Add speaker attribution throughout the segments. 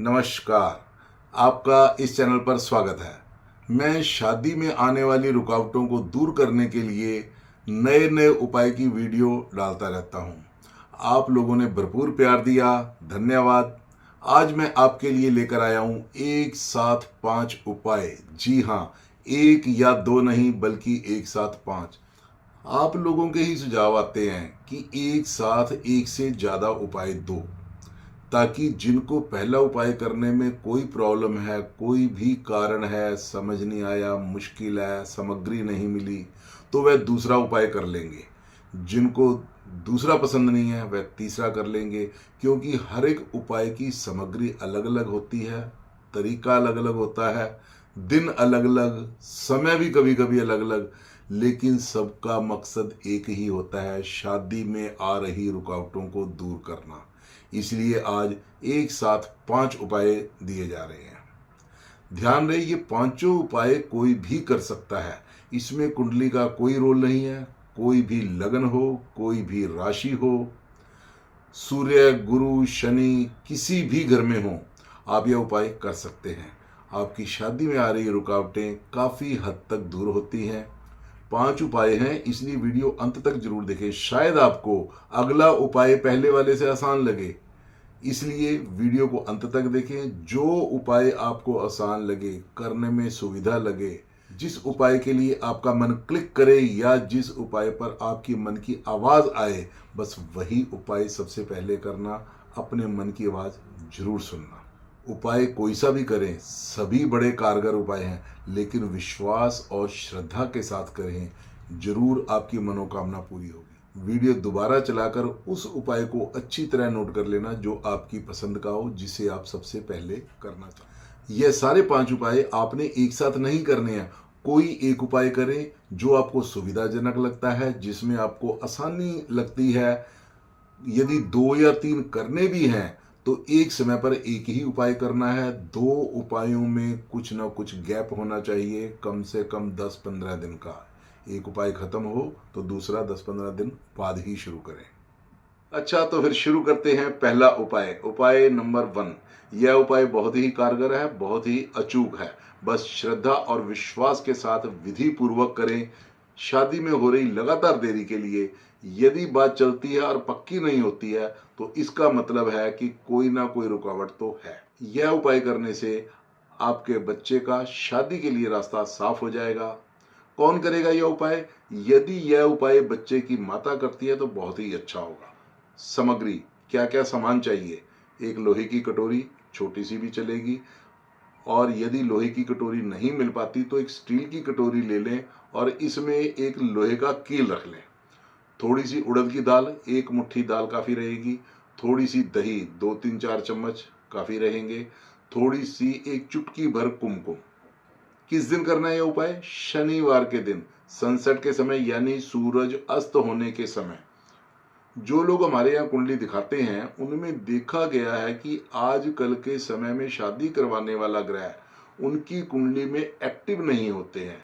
Speaker 1: नमस्कार, आपका इस चैनल पर स्वागत है। मैं शादी में आने वाली रुकावटों को दूर करने के लिए नए नए उपाय की वीडियो डालता रहता हूँ। आप लोगों ने भरपूर प्यार दिया, धन्यवाद। आज मैं आपके लिए लेकर आया हूँ एक साथ 5 उपाय। जी हाँ, एक या दो नहीं बल्कि एक साथ 5। आप लोगों के ही सुझाव आते हैं कि एक साथ एक से ज़्यादा उपाय दो, ताकि जिनको पहला उपाय करने में कोई प्रॉब्लम है, कोई भी कारण है, समझ नहीं आया, मुश्किल है, सामग्री नहीं मिली, तो वह दूसरा उपाय कर लेंगे। जिनको दूसरा पसंद नहीं है वह तीसरा कर लेंगे, क्योंकि हर एक उपाय की सामग्री अलग अलग होती है, तरीका अलग अलग होता है, दिन अलग अलग, समय भी कभी कभी अलग अलग, लेकिन सबका मकसद एक ही होता है, शादी में आ रही रुकावटों को दूर करना। इसलिए आज एक साथ 5 उपाय दिए जा रहे हैं। ध्यान रहे, ये पांचों उपाय कोई भी कर सकता है। इसमें कुंडली का कोई रोल नहीं है। कोई भी लगन हो, कोई भी राशि हो, सूर्य, गुरु, शनि किसी भी घर में हो, आप यह उपाय कर सकते हैं। आपकी शादी में आ रही रुकावटें काफ़ी हद तक दूर होती हैं। 5 उपाय हैं, इसलिए वीडियो अंत तक जरूर देखें। शायद आपको अगला उपाय पहले वाले से आसान लगे, इसलिए वीडियो को अंत तक देखें। जो उपाय आपको आसान लगे, करने में सुविधा लगे, जिस उपाय के लिए आपका मन क्लिक करे या जिस उपाय पर आपकी मन की आवाज़ आए, बस वही उपाय सबसे पहले करना। अपने मन की आवाज़ जरूर सुनना। उपाय कोई सा भी करें, सभी बड़े कारगर उपाय हैं, लेकिन विश्वास और श्रद्धा के साथ करें, जरूर आपकी मनोकामना पूरी होगी। वीडियो दोबारा चलाकर उस उपाय को अच्छी तरह नोट कर लेना जो आपकी पसंद का हो, जिसे आप सबसे पहले करना चाहते। यह सारे 5 उपाय आपने एक साथ नहीं करने हैं। कोई एक उपाय करें जो आपको सुविधाजनक लगता है, जिसमें आपको आसानी लगती है। यदि 2 या 3 करने भी हैं तो एक समय पर एक ही उपाय करना है। 2 उपायों में कुछ ना कुछ गैप होना चाहिए, कम से कम 10-15 दिन का। एक उपाय खत्म हो तो दूसरा 10-15 दिन बाद ही शुरू करें। अच्छा, तो फिर शुरू करते हैं। पहला उपाय, उपाय नंबर 1। यह उपाय बहुत ही कारगर है, बहुत ही अचूक है। बस श्रद्धा और विश्वास के साथ विधि पूर्वक करें। शादी में हो रही लगातार देरी के लिए यदि बात चलती है और पक्की नहीं होती है, तो इसका मतलब है कि कोई ना कोई रुकावट तो है। यह उपाय करने से आपके बच्चे का शादी के लिए रास्ता साफ हो जाएगा। कौन करेगा यह उपाय? यदि यह उपाय बच्चे की माता करती है तो बहुत ही अच्छा होगा। सामग्री, क्या क्या सामान चाहिए? एक लोहे की कटोरी, छोटी सी भी चलेगी, और यदि लोहे की कटोरी नहीं मिल पाती तो एक स्टील की कटोरी ले लें और इसमें एक लोहे का कील रख लें। थोड़ी सी उड़द की दाल, 1 मुट्ठी दाल काफ़ी रहेगी। थोड़ी सी दही, 2-3-4 चम्मच काफ़ी रहेंगे। थोड़ी सी एक चुटकी भर कुमकुम। किस दिन करना है यह उपाय? शनिवार के दिन, सनसेट के समय, यानी सूरज अस्त होने के समय। जो लोग हमारे यहाँ कुंडली दिखाते हैं उनमें देखा गया है कि आजकल के समय में शादी करवाने वाला ग्रह उनकी कुंडली में एक्टिव नहीं होते हैं।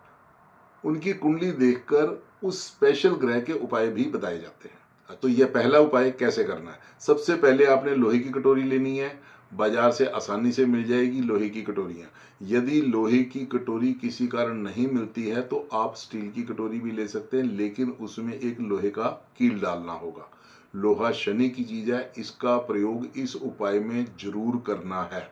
Speaker 1: उनकी कुंडली देखकर उस स्पेशल ग्रह के उपाय भी बताए जाते हैं। तो यह पहला उपाय कैसे करना है? सबसे पहले आपने लोहे की कटोरी लेनी है। बाजार से आसानी से मिल जाएगी लोहे की कटोरियाँ। यदि लोहे की कटोरी किसी कारण नहीं मिलती है तो आप स्टील की कटोरी भी ले सकते हैं, लेकिन उसमें एक लोहे का कील डालना होगा। लोहा शनि की चीज है, इसका प्रयोग इस उपाय में जरूर करना है।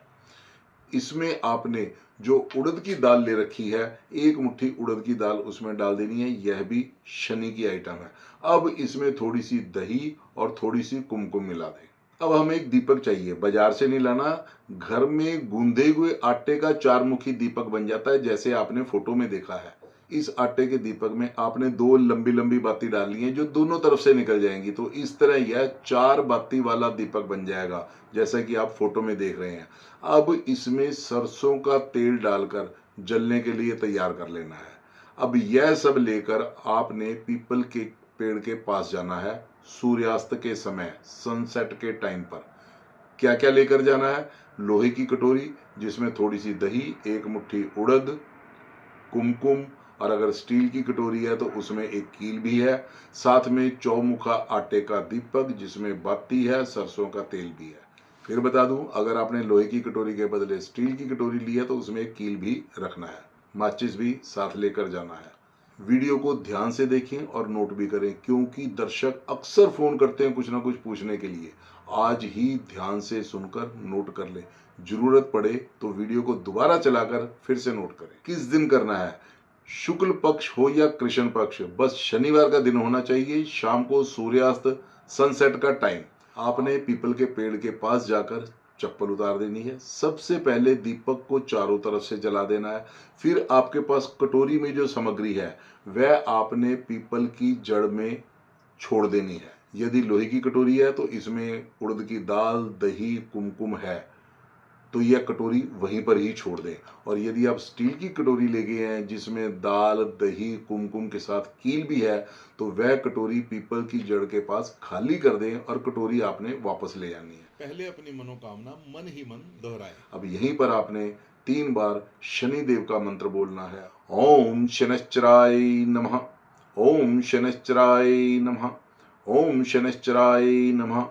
Speaker 1: इसमें आपने जो उड़द की दाल ले रखी है, 1 मुट्ठी उड़द की दाल उसमें डाल देनी है। यह भी शनि की आइटम है। अब इसमें थोड़ी सी दही और थोड़ी सी कुमकुम मिला दें। अब हमें एक दीपक चाहिए, बाजार से नहीं लाना। घर में गूंदे हुए आटे का 4 मुखी दीपक बन जाता है, जैसे आपने फोटो में देखा है। इस आटे के दीपक में आपने 2 लंबी लंबी बाती डालनी है जो दोनों तरफ से निकल जाएंगी, तो इस तरह यह 4 बाती वाला दीपक बन जाएगा, जैसा कि आप फोटो में देख रहे हैं। अब इसमें सरसों का तेल डालकर जलने के लिए तैयार कर लेना है। अब यह सब लेकर आपने पीपल के पेड़ के पास जाना है सूर्यास्त के समय, सनसेट के टाइम पर। क्या क्या लेकर जाना है? लोहे की कटोरी जिसमें थोड़ी सी दही, 1 मुट्ठी उड़द, कुमकुम, और अगर स्टील की कटोरी है तो उसमें एक कील भी है। साथ में चौमुखा आटे का दीपक जिसमें बाती है, सरसों का तेल भी है। फिर बता दूं, अगर आपने लोहे की कटोरी के बदले स्टील की कटोरी ली है तो उसमें एक कील भी रखना है, माचिस भी साथ लेकर जाना है। वीडियो को ध्यान से देखें और नोट भी करें, क्योंकि दर्शक अक्सर फोन करते हैं कुछ ना कुछ पूछने के लिए। आज ही ध्यान से सुनकर नोट कर लें, जरूरत पड़े तो वीडियो को दोबारा चलाकर फिर से नोट करें। किस दिन करना है, शुक्ल पक्ष हो या कृष्ण पक्ष, बस शनिवार का दिन होना चाहिए। शाम को सूर्यास्त सनसेट का टाइम। आपने पीपल के पेड़ के पास जाकर चप्पल उतार देनी है। सबसे पहले दीपक को चारों तरफ से जला देना है। फिर आपके पास कटोरी में जो सामग्री है वह आपने पीपल की जड़ में छोड़ देनी है। यदि लोहे की कटोरी है तो इसमें उड़द की दाल, दही, कुमकुम है तो यह कटोरी वहीं पर ही छोड़ दें। और यदि आप स्टील की कटोरी ले गए हैं जिसमें दाल, दही, कुमकुम के साथ कील भी है तो वह कटोरी पीपल की जड़ के पास खाली कर दें और कटोरी आपने वापस ले आनी है। पहले अपनी मनोकामना मन ही मन दोहराएं। अब यहीं पर आपने 3 बार शनि देव का मंत्र बोलना है। ओम शनैश्चराय नमः, ओम शनैश्चराय नमः, ओम शनैश्चराय नमः।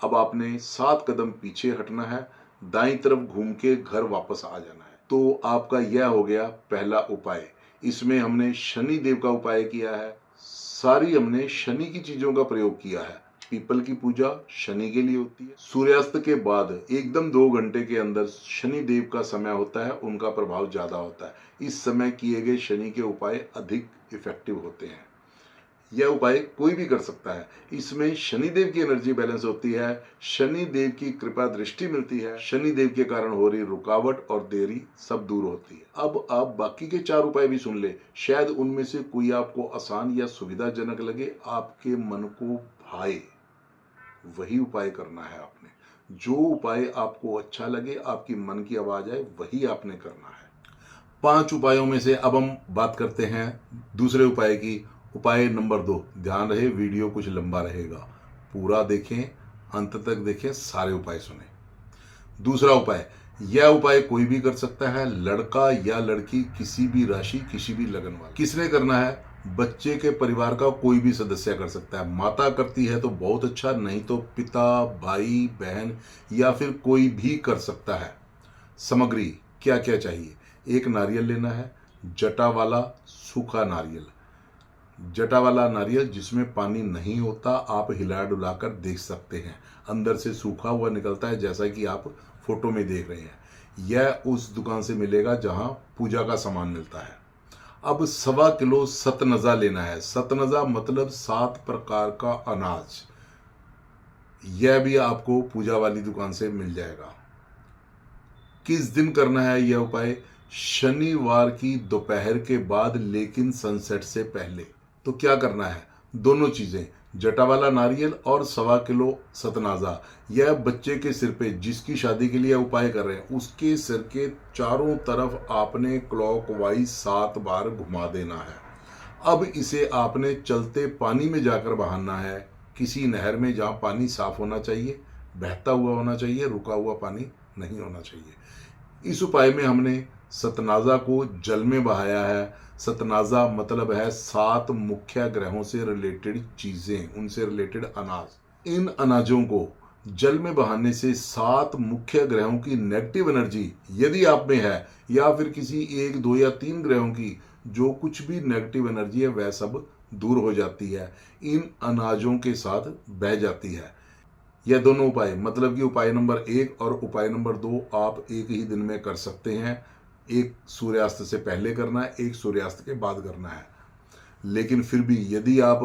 Speaker 1: अब आपने 7 कदम पीछे हटना है, दाईं तरफ घूम के घर वापस आ जाना है। तो आपका यह हो गया पहला उपाय। इसमें हमने शनि देव का उपाय किया है, सारी हमने शनि की चीजों का प्रयोग किया है। पीपल की पूजा शनि के लिए होती है। सूर्यास्त के बाद एकदम 2 घंटे के अंदर शनि देव का समय होता है, उनका प्रभाव ज्यादा होता है। इस समय किए गए शनि के उपाय अधिक इफेक्टिव होते हैं। यह उपाय कोई भी कर सकता है। इसमें शनि देव की एनर्जी बैलेंस होती है, शनि देव की कृपा दृष्टि मिलती है, शनि देव के कारण हो रही रुकावट और देरी सब दूर होती है। अब आप बाकी के 4 उपाय भी सुन ले, शायद उनमें से कोई आपको आसान या सुविधाजनक लगे, आपके मन को भाए वही उपाय करना है आपने। जो उपाय आपको अच्छा लगे, आपकी मन की आवाज आए, वही आपने करना है। 5 उपायों में से अब हम बात करते हैं दूसरे उपाय की। उपाय नंबर 2। ध्यान रहे, वीडियो कुछ लंबा रहेगा, पूरा देखें, अंत तक देखें, सारे उपाय सुने। दूसरा उपाय, यह उपाय कोई भी कर सकता है, लड़का या लड़की, किसी भी राशि, किसी भी लगन वाला। किसने करना है, बच्चे के परिवार का कोई भी सदस्य कर सकता है। माता करती है तो बहुत अच्छा, नहीं तो पिता, भाई, बहन या फिर कोई भी कर सकता है। सामग्री क्या क्या चाहिए, एक नारियल लेना है, जटा वाला सूखा नारियल। जटा वाला नारियल जिसमें पानी नहीं होता, आप हिला डुलाकर देख सकते हैं, अंदर से सूखा हुआ निकलता है जैसा कि आप फोटो में देख रहे हैं। यह उस दुकान से मिलेगा जहां पूजा का सामान मिलता है। अब 1.25 किलो सतनजा लेना है। सतनजा मतलब 7 प्रकार का अनाज। यह भी आपको पूजा वाली दुकान से मिल जाएगा। किस दिन करना है यह उपाय, शनिवार की दोपहर के बाद, लेकिन सनसेट से पहले। तो क्या करना है, दोनों चीजें, जटा वाला नारियल और 1.25 किलो सतनाजा। यह बच्चे के सिर पे, जिसकी शादी के लिए उपाय कर रहे हैं, उसके सिर के चारों तरफ आपने क्लॉकवाइज 7 बार घुमा देना है। अब इसे आपने चलते पानी में जाकर बहाना है, किसी नहर में जहां पानी साफ होना चाहिए, बहता हुआ होना चाहिए, रुका हुआ पानी नहीं होना चाहिए। इस उपाय में हमने सतनाजा को जल में बहाया है। सतनाजा मतलब है 7 मुख्य ग्रहों से रिलेटेड चीजें, उनसे रिलेटेड अनाज। इन अनाजों को जल में बहाने से 7 मुख्य ग्रहों की नेगेटिव एनर्जी यदि आप में है, या फिर किसी 1, 2 या 3 ग्रहों की जो कुछ भी नेगेटिव एनर्जी है वह सब दूर हो जाती है, इन अनाजों के साथ बह जाती है। यह दोनों उपाय, मतलब कि उपाय नंबर 1 और उपाय नंबर 2 आप एक ही दिन में कर सकते हैं। एक सूर्यास्त से पहले करना है, एक सूर्यास्त के बाद करना है। लेकिन फिर भी यदि आप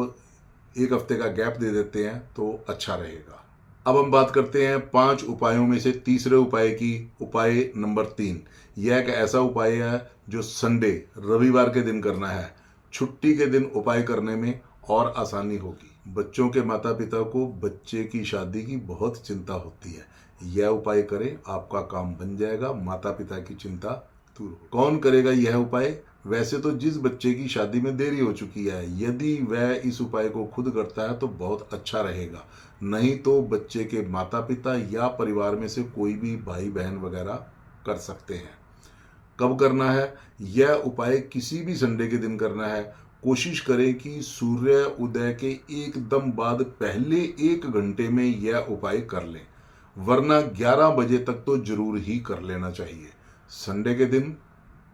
Speaker 1: 1 हफ्ते का गैप दे देते हैं तो अच्छा रहेगा। अब हम बात करते हैं 5 उपायों में से तीसरे उपाय की। उपाय नंबर 3, यह एक ऐसा उपाय है जो संडे, रविवार के दिन करना है। छुट्टी के दिन उपाय करने में और आसानी होगी। बच्चों के माता पिता को बच्चे की शादी की बहुत चिंता होती है, यह उपाय करें, आपका काम बन जाएगा, माता पिता की चिंता दूर हो। कौन करेगा यह उपाय, वैसे तो जिस बच्चे की शादी में देरी हो चुकी है, यदि वह इस उपाय को खुद करता है तो बहुत अच्छा रहेगा, नहीं तो बच्चे के माता पिता या परिवार में से कोई भी भाई बहन वगैरह कर सकते हैं। कब करना है, यह उपाय किसी भी संडे के दिन करना है। कोशिश करें कि सूर्य उदय के एकदम बाद पहले 1 घंटे में यह उपाय कर लें। वरना 11 बजे तक तो जरूर ही कर लेना चाहिए। संडे के दिन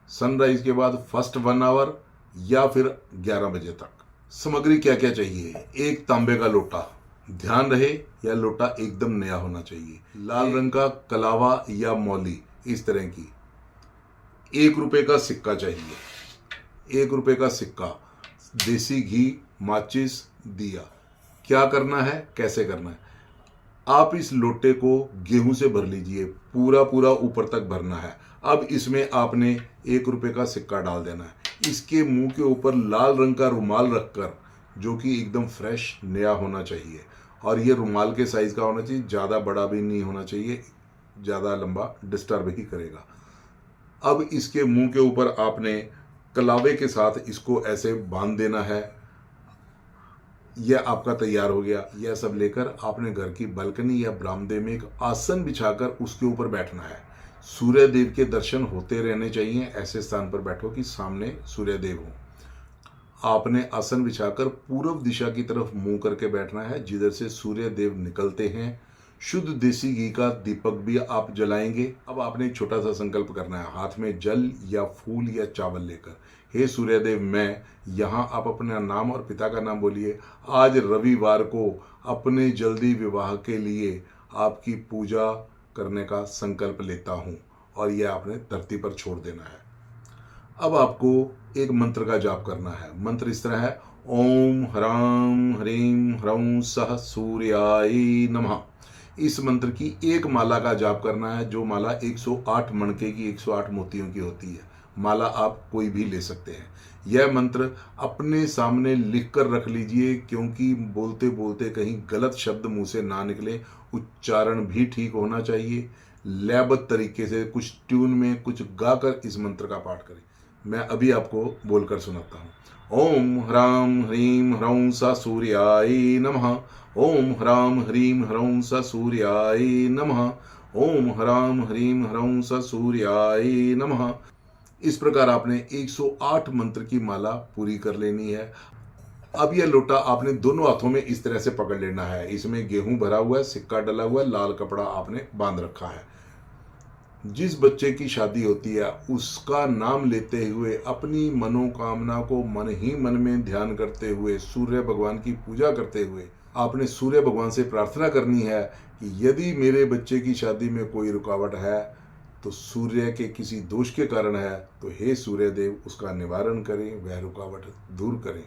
Speaker 1: सनराइज के बाद फर्स्ट 1 आवर या फिर 11 बजे तक। सामग्री क्या क्या चाहिए? एक तांबे का लोटा, ध्यान रहे यह लोटा एकदम नया होना चाहिए। लाल रंग का कलावा या मौली इस तरह की। 1 रुपए का सिक्का चाहिए, 1 रुपए का सिक्का, देसी घी, माचिस, दिया। क्या करना है, कैसे करना है? आप इस लोटे को गेहूं से भर लीजिए, पूरा पूरा ऊपर तक भरना है। अब इसमें आपने 1 रुपए का सिक्का डाल देना है। इसके मुंह के ऊपर लाल रंग का रुमाल रखकर, जो कि एकदम फ्रेश नया होना चाहिए, और ये रुमाल के साइज का होना चाहिए, ज़्यादा बड़ा भी नहीं होना चाहिए, ज़्यादा लंबा डिस्टर्ब ही करेगा। अब इसके मुंह के ऊपर आपने कलावे के साथ इसको ऐसे बांध देना है। यह आपका तैयार हो गया। यह सब लेकर आपने घर की बालकनी या बरामदे में एक आसन बिछाकर उसके ऊपर बैठना है। सूर्य देव के दर्शन होते रहने चाहिए। ऐसे स्थान पर बैठो कि सामने सूर्य देव हो। आपने आसन बिछाकर पूर्व दिशा की तरफ मुंह करके बैठना है, जिधर से सूर्य देव निकलते हैं। शुद्ध देसी घी का दीपक भी आप जलाएंगे। अब आपने एक छोटा सा संकल्प करना है, हाथ में जल या फूल या चावल लेकर। हे सूर्यदेव, मैं यहाँ, आप अपना नाम और पिता का नाम बोलिए, आज रविवार को अपने जल्दी विवाह के लिए आपकी पूजा करने का संकल्प लेता हूँ, और यह आपने धरती पर छोड़ देना है। अब आपको एक मंत्र का जाप करना है। मंत्र इस तरह है, ओम ह्रां ह्रीं ह्रौं सः सूर्याय नमः। इस मंत्र की एक माला का जाप करना है, जो माला 108 मणके की, 108 मोतियों की होती है। माला आप कोई भी ले सकते हैं। यह मंत्र अपने सामने लिख कर रख लीजिए, क्योंकि बोलते बोलते कहीं गलत शब्द मुंह से ना निकले। उच्चारण भी ठीक होना चाहिए। लयबद्ध तरीके से कुछ ट्यून में कुछ गाकर इस मंत्र का पाठ करें। मैं अभी आपको बोलकर सुनाता हूँ। ओम ह्रां ह्रीं ह्रौं स सूर्याय नमः। ओम ह्रां ह्रीं ह्रौं स सूर्याय नमः। ओम ह्रां ह्रीं ह्रौं स सूर्याय नमः। इस प्रकार आपने 108 मंत्र की माला पूरी कर लेनी है। अब यह लोटा आपने दोनों हाथों में इस तरह से पकड़ लेना है। इसमें गेहूं भरा हुआ है, सिक्का डला हुआ है, लाल कपड़ा आपने बांध रखा है। जिस बच्चे की शादी होती है उसका नाम लेते हुए, अपनी मनोकामना को मन ही मन में ध्यान करते हुए, सूर्य भगवान की पूजा करते हुए आपने सूर्य भगवान से प्रार्थना करनी है कि यदि मेरे बच्चे की शादी में कोई रुकावट है, तो सूर्य के किसी दोष के कारण है, तो हे सूर्य देव उसका निवारण करें, वह रुकावट दूर करें।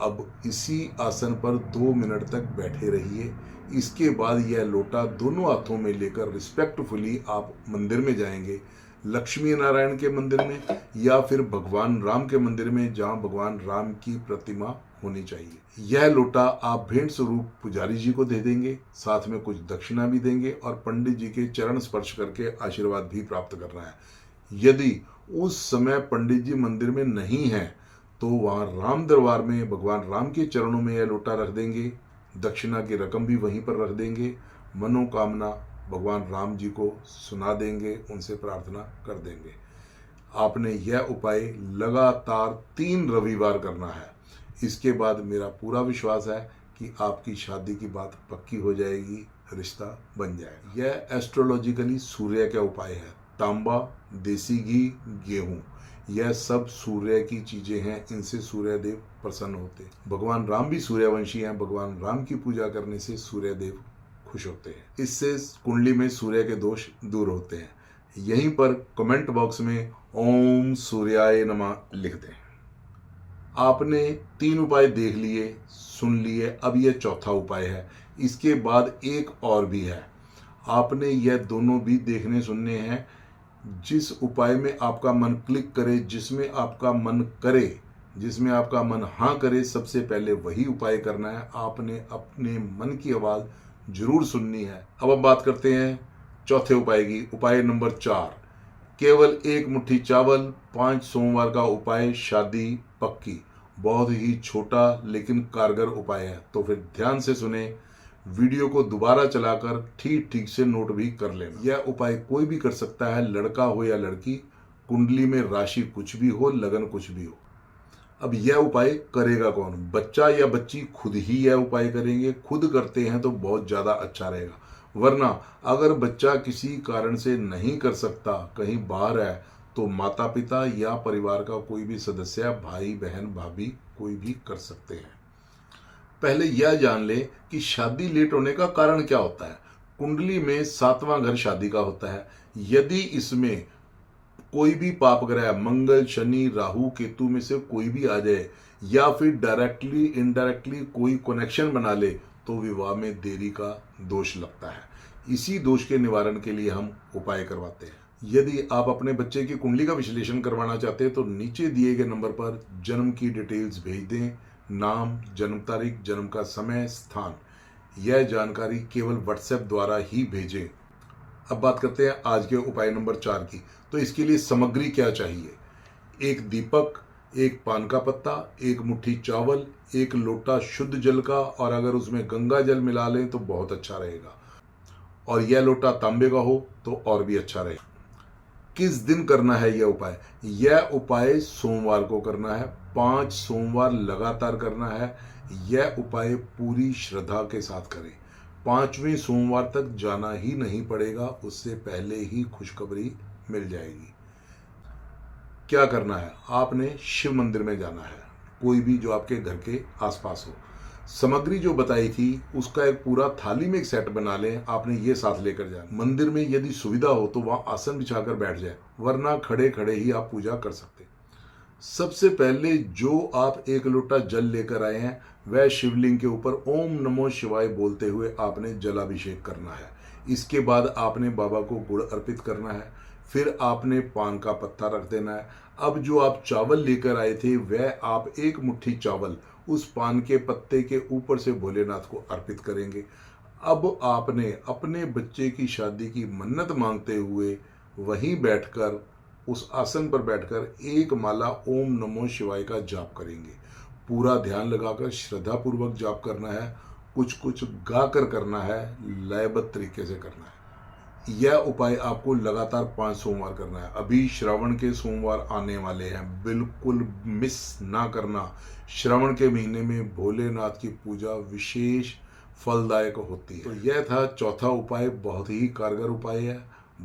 Speaker 1: अब इसी आसन पर 2 मिनट तक बैठे रहिए। इसके बाद यह लोटा दोनों हाथों में लेकर रिस्पेक्टफुली आप मंदिर में जाएंगे, लक्ष्मी नारायण के मंदिर में या फिर भगवान राम के मंदिर में, जहाँ भगवान राम की प्रतिमा होनी चाहिए। यह लोटा आप भेंट स्वरूप पुजारी जी को दे देंगे, साथ में कुछ दक्षिणा भी देंगे, और पंडित जी के चरण स्पर्श करके आशीर्वाद भी प्राप्त करना है। यदि उस समय पंडित जी मंदिर में नहीं है, तो वहाँ राम दरबार में भगवान राम के चरणों में यह लोटा रख देंगे, दक्षिणा की रकम भी वहीं पर रख देंगे, मनोकामना भगवान राम जी को सुना देंगे, उनसे प्रार्थना कर देंगे। आपने यह उपाय लगातार 3 रविवार करना है। इसके बाद मेरा पूरा विश्वास है कि आपकी शादी की बात पक्की हो जाएगी, रिश्ता बन जाएगा। यह एस्ट्रोलॉजिकली सूर्य का उपाय है। तांबा, देसी घी, गेहूं, यह सब सूर्य की चीजें हैं। इनसे सूर्य देव प्रसन्न होते हैं। भगवान राम भी सूर्यवंशी हैं। भगवान राम की पूजा करने से सूर्य देव खुश होते हैं। इससे कुंडली में सूर्य के दोष दूर होते हैं। यहीं पर कमेंट बॉक्स में ओम सूर्याय नमः लिख दें। आपने 3 उपाय देख लिए, सुन लिए। अब यह चौथा उपाय है। इसके बाद एक और भी है। आपने यह दोनों भी देखने सुनने हैं। जिस उपाय में आपका मन क्लिक करे, जिसमें आपका मन करे, जिसमें आपका मन हाँ करे, सबसे पहले वही उपाय करना है। आपने अपने मन की आवाज़ जरूर सुननी है। अब हम बात करते हैं चौथे उपाय की। उपाय नंबर 4, केवल 1 मुट्ठी चावल, 5 सोमवार का उपाय, शादी पक्की। बहुत ही छोटा लेकिन कारगर उपाय है, तो फिर ध्यान से सुने। वीडियो को दोबारा चलाकर ठीक ठीक से नोट भी कर लेना। यह उपाय कोई भी कर सकता है, लड़का हो या लड़की, कुंडली में राशि कुछ भी हो, लगन कुछ भी हो। अब यह उपाय करेगा कौन? बच्चा या बच्ची खुद ही यह उपाय करेंगे। खुद करते हैं तो बहुत ज़्यादा अच्छा रहेगा, वरना अगर बच्चा किसी कारण से नहीं कर सकता, कहीं बाहर है, तो माता पिता या परिवार का कोई भी सदस्य, भाई बहन भाभी, कोई भी कर सकते हैं। पहले यह जान ले कि शादी लेट होने का कारण क्या होता है। कुंडली में 7वां घर शादी का होता है। यदि इसमें कोई भी पाप ग्रह, मंगल, शनि, राहु, केतु में से कोई भी आ जाए या फिर डायरेक्टली इनडायरेक्टली कोई कनेक्शन बना ले, तो विवाह में देरी का दोष लगता है। इसी दोष के निवारण के लिए हम उपाय करवाते हैं। यदि आप अपने बच्चे की कुंडली का विश्लेषण करवाना चाहते हैं तो नीचे दिए गए नंबर पर जन्म की डिटेल्स भेज दें। नाम, जन्म तारीख, जन्म का समय, स्थान, यह जानकारी केवल व्हाट्सएप द्वारा ही भेजें। अब बात करते हैं आज के उपाय नंबर 4 की। तो इसके लिए सामग्री क्या चाहिए। एक दीपक, एक पान का पत्ता, एक मुट्ठी चावल, एक लोटा शुद्ध जल का, और अगर उसमें गंगा जल मिला लें तो बहुत अच्छा रहेगा, और यह लोटा तांबे का हो तो और भी अच्छा रहेगा। किस दिन करना है यह उपाय। यह उपाय सोमवार को करना है। 5 सोमवार लगातार करना है। यह उपाय पूरी श्रद्धा के साथ करें। 5वें सोमवार तक जाना ही नहीं पड़ेगा, उससे पहले ही खुशखबरी मिल जाएगी। क्या करना है, आपने शिव मंदिर में जाना है, कोई भी जो आपके घर के आसपास हो। सामग्री जो बताई थी उसका एक पूरा थाली में एक सेट बना लें। आपने ये साथ लेकर जाना। मंदिर में यदि सुविधा हो तो वहां आसन बिछाकर बैठ जाए, वरना खड़े खड़े ही आप पूजा कर सकते हैं। सबसे पहले जो आप एक लोटा जल लेकर आए हैं, वह शिवलिंग के ऊपर ओम नमो शिवाय बोलते हुए आपने जलाभिषेक करना है। इसके बाद आपने बाबा को गुड़ अर्पित करना है। फिर आपने पान का पत्ता रख देना है। अब जो आप चावल लेकर आए थे, वह आप एक मुट्ठी चावल उस पान के पत्ते के ऊपर से भोलेनाथ को अर्पित करेंगे। अब आपने अपने बच्चे की शादी की मन्नत मांगते हुए वहीं बैठकर, उस आसन पर बैठकर एक माला ओम नमो शिवाय का जाप करेंगे। पूरा ध्यान लगाकर श्रद्धापूर्वक जाप करना है। कुछ कुछ गाकर करना है, लयबद्ध तरीके से करना है। यह उपाय आपको लगातार 5 सोमवार करना है। अभी श्रावण के सोमवार आने वाले हैं, बिल्कुल मिस ना करना। श्रावण के महीने में भोलेनाथ की पूजा विशेष फलदायक होती है। तो यह था चौथा उपाय, बहुत ही कारगर उपाय है।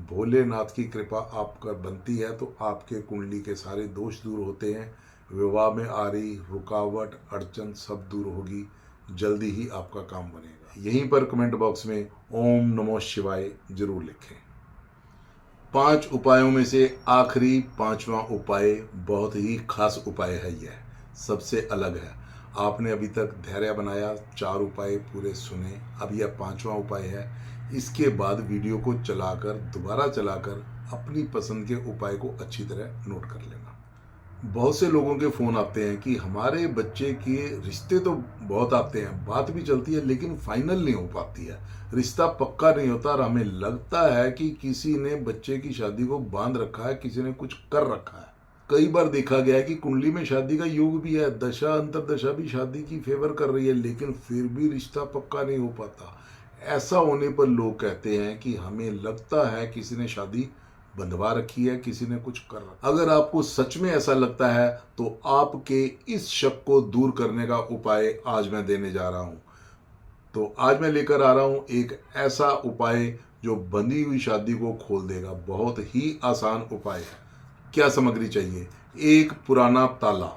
Speaker 1: भोलेनाथ की कृपा आप पर बनती है तो आपके कुंडली के सारे दोष दूर होते हैं। विवाह में आ रही रुकावट, अड़चन सब दूर होगी। जल्दी ही आपका काम बनेगा। यहीं पर कमेंट बॉक्स में ओम नमो शिवाय जरूर लिखें। 5 उपायों में से आखिरी 5वां उपाय बहुत ही खास उपाय है। यह सबसे अलग है। आपने अभी तक धैर्य बनाया, 4 उपाय पूरे सुने, अब यह 5वां उपाय है। इसके बाद वीडियो को चलाकर, दोबारा चलाकर अपनी पसंद के उपाय को अच्छी तरह नोट कर लेना। बहुत से लोगों के फ़ोन आते हैं कि हमारे बच्चे के रिश्ते तो बहुत आते हैं, बात भी चलती है, लेकिन फाइनल नहीं हो पाती है, रिश्ता पक्का नहीं होता, और हमें लगता है कि किसी ने बच्चे की शादी को बांध रखा है, किसी ने कुछ कर रखा है। कई बार देखा गया है कि कुंडली में शादी का योग भी है, दशा अंतरदशा भी शादी की फेवर कर रही है, लेकिन फिर भी रिश्ता पक्का नहीं हो पाता। ऐसा होने पर लोग कहते हैं कि हमें लगता है किसी ने शादी बंधवा रखी है, किसी ने कुछ कर रखा। अगर आपको सच में ऐसा लगता है तो आपके इस शक को दूर करने का उपाय आज मैं देने जा रहा हूं। तो आज मैं लेकर आ रहा हूं एक ऐसा उपाय जो बंधी हुई शादी को खोल देगा। बहुत ही आसान उपाय है। क्या सामग्री चाहिए। एक पुराना ताला,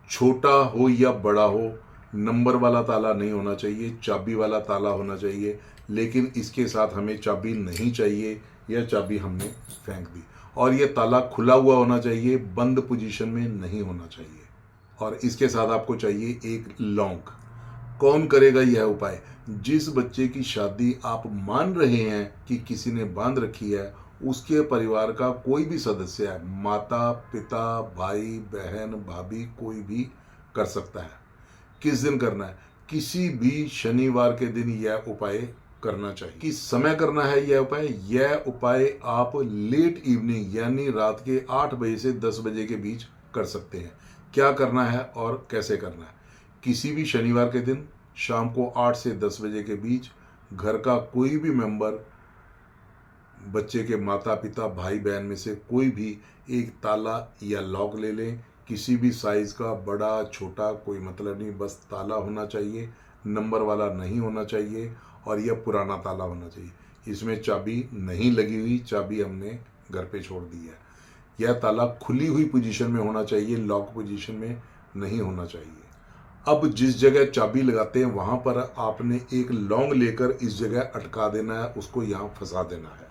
Speaker 1: छोटा हो या बड़ा हो, नंबर वाला ताला नहीं होना चाहिए, चाबी वाला ताला होना चाहिए। लेकिन इसके साथ हमें चाबी नहीं चाहिए, यह चाबी हमने फेंक दी। और यह ताला खुला हुआ होना चाहिए, बंद पोजीशन में नहीं होना चाहिए। और इसके साथ आपको चाहिए एक लौंग। कौन करेगा यह उपाय। जिस बच्चे की शादी आप मान रहे हैं कि किसी ने बांध रखी है, उसके परिवार का कोई भी सदस्य है, माता पिता, भाई बहन भाभी, कोई भी कर सकता है। किस दिन करना है। किसी भी शनिवार के दिन यह उपाय करना चाहिए। किस समय करना है यह उपाय। यह उपाय आप लेट इवनिंग यानी रात के 8 बजे से 10 बजे के बीच कर सकते हैं। क्या करना है और कैसे करना है। किसी भी शनिवार के दिन शाम को 8 से 10 बजे के बीच घर का कोई भी मेंबर, बच्चे के माता पिता, भाई बहन में से कोई भी एक ताला या लॉक ले लें। किसी भी साइज का, बड़ा छोटा कोई मतलब नहीं, बस ताला होना चाहिए, नंबर वाला नहीं होना चाहिए, और यह पुराना ताला होना चाहिए। इसमें चाबी नहीं लगी हुई, चाबी हमने घर पे छोड़ दी है। यह ताला खुली हुई पोजीशन में होना चाहिए, लॉक पोजीशन में नहीं होना चाहिए। अब जिस जगह चाबी लगाते हैं वहां पर आपने एक लौंग लेकर इस जगह अटका देना है, उसको यहाँ फंसा देना है।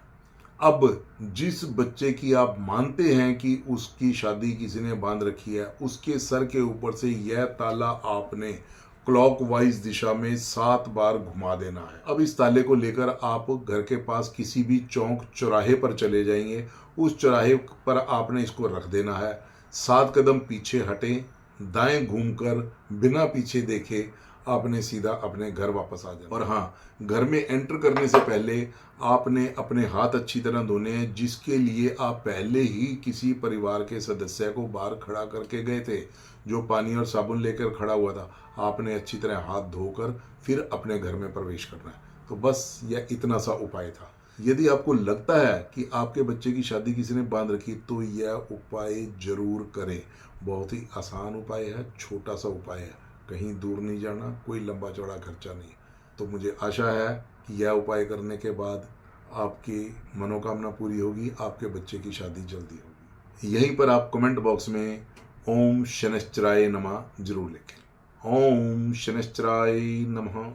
Speaker 1: अब जिस बच्चे की आप मानते हैं कि उसकी शादी किसी ने बांध रखी है, उसके सर के ऊपर से यह ताला आपने क्लॉकवाइज दिशा में 7 बार घुमा देना है। अब इस ताले को लेकर आप घर के पास किसी भी चौक चौराहे पर चले जाएंगे, उस चौराहे पर आपने इसको रख देना है। 7 कदम पीछे हटें, दाएं घूमकर बिना पीछे देखे आपने सीधा अपने घर वापस आ जाना। और हाँ, घर में एंटर करने से पहले आपने अपने हाथ अच्छी तरह धोने हैं, जिसके लिए आप पहले ही किसी परिवार के सदस्य को बाहर खड़ा करके गए थे, जो पानी और साबुन लेकर खड़ा हुआ था। आपने अच्छी तरह हाथ धोकर फिर अपने घर में प्रवेश करना है। तो बस यह इतना सा उपाय था। यदि आपको लगता है कि आपके बच्चे की शादी किसी ने बांध रखी, तो यह उपाय जरूर करें। बहुत ही आसान उपाय है, छोटा सा उपाय है, कहीं दूर नहीं जाना, कोई लंबा चौड़ा खर्चा नहीं। तो मुझे आशा है कि यह उपाय करने के बाद आपकी मनोकामना पूरी होगी, आपके बच्चे की शादी जल्दी होगी। यहीं पर आप कमेंट बॉक्स में ओम शनैश्चराय नमः जरूर लिखें। ओम शनैश्चराय नमः।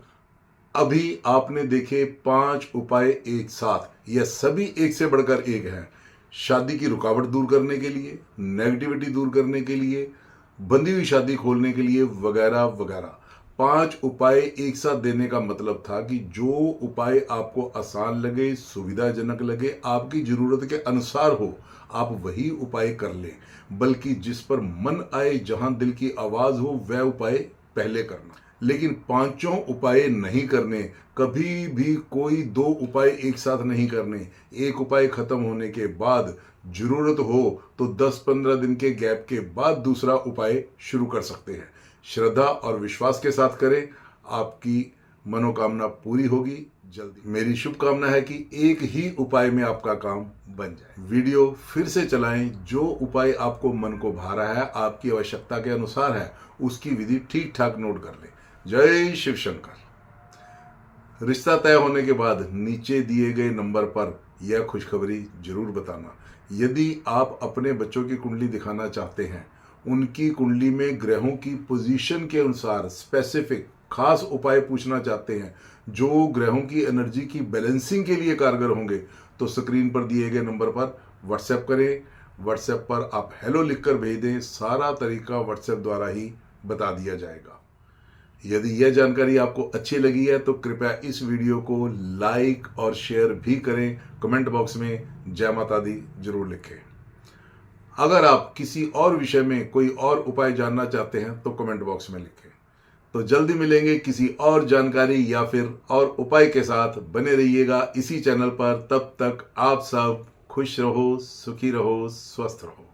Speaker 1: अभी आपने देखे 5 उपाय एक साथ, यह सभी एक से बढ़कर एक है। शादी की रुकावट दूर करने के लिए, नेगेटिविटी दूर करने के लिए, बंधी हुई शादी खोलने के लिए, वगैरह वगैरह। 5 उपाय एक साथ देने का मतलब था कि जो उपाय आपको आसान लगे, सुविधाजनक लगे, आपकी जरूरत के अनुसार हो, आप वही उपाय कर लें। बल्कि जिस पर मन आए, जहां दिल की आवाज हो, वह उपाय पहले करना। लेकिन 5 उपाय नहीं करने, कभी भी कोई 2 उपाय एक साथ नहीं करने। एक उपाय खत्म होने के बाद जरूरत हो तो 10-15 दिन के गैप के बाद दूसरा उपाय शुरू कर सकते हैं। श्रद्धा और विश्वास के साथ करें, आपकी मनोकामना पूरी होगी जल्दी। मेरी शुभकामना है कि एक ही उपाय में आपका काम बन जाए। वीडियो फिर से चलाएं। जो उपाय आपको मन को भा रहा है, आपकी आवश्यकता के अनुसार है, उसकी विधि ठीक ठाक नोट कर लें। जय शिव शंकर। रिश्ता तय होने के बाद नीचे दिए गए नंबर पर यह खुशखबरी जरूर बताना। यदि आप अपने बच्चों की कुंडली दिखाना चाहते हैं, उनकी कुंडली में ग्रहों की पोजीशन के अनुसार स्पेसिफिक खास उपाय पूछना चाहते हैं, जो ग्रहों की एनर्जी की बैलेंसिंग के लिए कारगर होंगे, तो स्क्रीन पर दिए गए नंबर पर व्हाट्सएप करें। व्हाट्सएप पर आप हेलो लिखकर भेज दें, सारा तरीका व्हाट्सएप द्वारा ही बता दिया जाएगा। यदि यह जानकारी आपको अच्छी लगी है तो कृपया इस वीडियो को लाइक और शेयर भी करें। कमेंट बॉक्स में जय माता दी जरूर लिखें। अगर आप किसी और विषय में कोई और उपाय जानना चाहते हैं तो कमेंट बॉक्स में लिखें। तो जल्दी मिलेंगे किसी और जानकारी या फिर और उपाय के साथ। बने रहिएगा इसी चैनल पर। तब तक आप सब खुश रहो, सुखी रहो, स्वस्थ रहो।